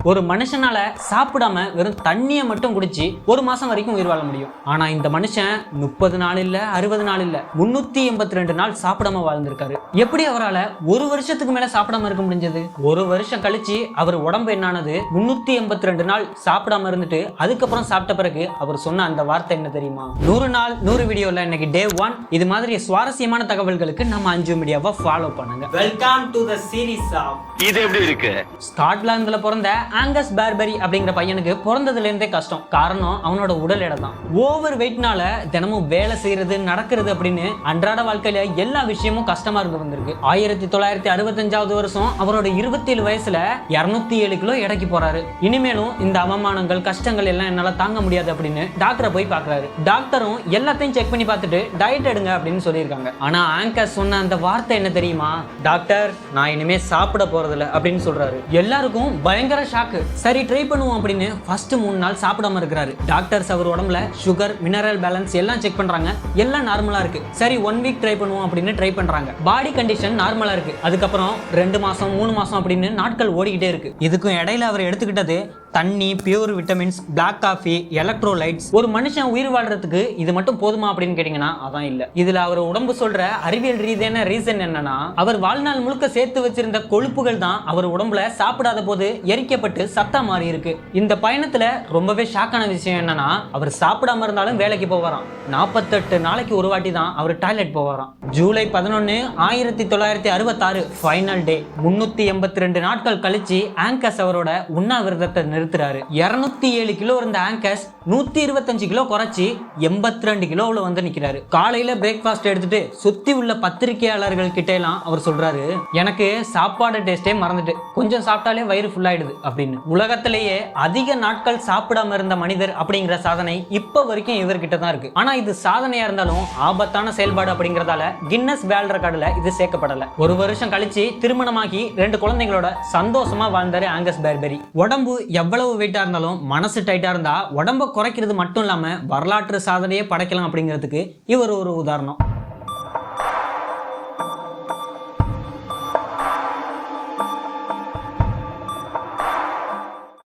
ஒரு மனுஷனால சாப்பிடாம வெறும் தண்ணியை மட்டும் குடிச்சு ஒரு மாசம் வரைக்கும் உயிர் வாழ முடியும். ஆனா இந்த மனுஷன் 30 நாள் இல்ல 60 நாள் இல்ல 382 நாள் சாப்பிடாம வாழ்ந்திருக்காரு. எப்படி அவரால் ஒரு வருஷத்துக்கு மேல சாப்பிடாம இருக்க முடிஞ்சது? ஒரு வருஷம் கழிச்சு அவர் உடம்பு என்னானது 382 நாள் சாப்பிடாம இருந்துட்டு அதுக்கப்புறம் சாப்பிட்ட பிறகு அவர் சொன்ன அந்த வார்த்தை என்ன தெரியுமா? 100 நாள் 100 வீடியோல இன்னைக்கு டே 1. இது மாதிரி சுவாரஸ்யமான தகவல்களுக்கு நம்ம அஞ்சு மீடியாவை ஃபாலோ பண்ணுங்க. Welcome to the series of இது எப்படி இருக்கு? ஸ்காட்லாந்துல பிறந்த ஆங்கஸ் பார்பரி அப்படிங்கிற பையனுக்கு பிறந்ததுல இருந்தே கஷ்டம். காரணம் அவனோட உடல் எடை தான். ஓவர் வெயிட்னால தினமும் வேலை செய்யறது நடக்கிறது அப்படின்னு அன்றாட வாழ்க்கையில எல்லா விஷயமும் கஷ்டமா இருந்து வந்திருக்கு. 1965 வருஷம் அவரோட 27 வயசுல 207 கிலோ எடைக்கு போறாரு. இனிமேலும் இந்த அவமானங்கள் கஷ்டங்கள் எல்லாம் என்னால தாங்க முடியாது அப்படின்னு டாக்டரை போய் பாக்குறாரு. டாக்டரும் எல்லாத்தையும் செக் பண்ணி பார்த்துட்டு டயட் எடுங்க அப்படின்னு சொல்லியிருக்காங்க. ஆனா ஆங்கஸ் சொன்ன அந்த வார்த்தை என்ன தெரியுமா? டாக்டர், நான் இனிமே சாப்பிட போறதில்ல அப்படின்னு சொல்றாரு. எல்லாருக்கும் பயங்கர ஷாக்கு. சரி ட்ரை பண்ணுவோம் அப்படின்னு ஃபர்ஸ்ட் 3 நாள் சாப்பிடாம இருக்கிறாரு. டாக்டர்ஸ் அவர் உடம்புல சுகர், மினரல் பேலன்ஸ் எல்லாம் செக் பண்றாங்க. எல்லாம் நார்மலா இருக்கு. சரி 1 வீக் ட்ரை பண்ணுவோம் அப்படின்னு ட்ரை பண்றாங்க. பாடி கண்டிஷன் நார்மலா இருக்கு. அதுக்கப்புறம் 2 மாசம் 3 மாசம் அப்படின்னு நாட்கள் ஓடிக்கிட்டே இருக்கு. இதுக்கும் இடையில அவர் எடுத்துக்கிட்டது தண்ணி, pure vitamins, black coffee, electrolytes. ஒரு மனுஷன் உயிர் வாழ்றதுக்கு இது மட்டும் போதுமா அப்படின்னு கேட்டீங்கன்னா அதான் இல்ல. இதுல அவர் உடம்பு சொல்ற அறிவியல் ரீதியான ரீசன் என்னன்னா, அவர் வாழ்நாள் முழுக்க சேர்த்து வச்சிருந்த கொழுப்புகள் தான் அவர் உடம்புல சாப்பிடாத போது எரிக்கப்பட்டு சத்தா மாறி இருக்கு. இந்த பயணத்துல ரொம்பவே ஷாக்கான விஷயம் என்னன்னா, அவர் சாப்பிடாம இருந்தாலும் வேலைக்கு போவாராம். 48 நாளைக்கு ஒரு வாட்டி தான் அவர் டாய்லெட் போவாராம். July 11 1966 final day. 382 நாட்கள் கழிச்சு ஆங்கஸ் அவரோட உண்ணாவிரதத்தை நிறுத்துறாரு. 207 கிலோ இருந்த ஆங்கஸ் 125 கிலோ குறைச்சி 82 கிலோவில் வந்து நிக்கிறாரு. காலையில பிரேக்ஃபாஸ்ட் எடுத்துட்டு சுத்தி உள்ள பத்திரிகையாளர்கள் கிட்ட எல்லாம் அவர் சொல்றாரு, எனக்கு சாப்பாடு டேஸ்டே மறந்துட்டு கொஞ்சம் சாப்பிட்டாலே வயிறு ஃபுல் ஆயிடுது அப்படின்னு. உலகத்திலேயே அதிக நாட்கள் சாப்பிடாம இருந்த மனிதர் அப்படிங்கிற சாதனை இப்ப வரைக்கும் இவர்கிட்ட தான் இருக்கு. ஆனா இது சாதனையா இருந்தாலும் ஆபத்தான செயல்பாடு அப்படிங்கறதால கின்னஸ் வேர்ல்ட் ரெக்கார்டுல இது சேர்க்கப்படல. ஒரு வருஷம் கழிச்சு திருமணமாகி 2 குழந்தைகளோட சந்தோஷமா வாழ்ந்தாரு ஆங்கஸ் பார்பரி. உடம்பு எவ்வளவு வெயிட்டா இருந்தாலும் மனசு டைட்டா இருந்தா உடம்ப குறைக்கிறது மட்டும் இல்லாம வரலாற்று சாதனையே படைக்கலாம் அப்படிங்கிறதுக்கு இவர் ஒரு உதாரணம்.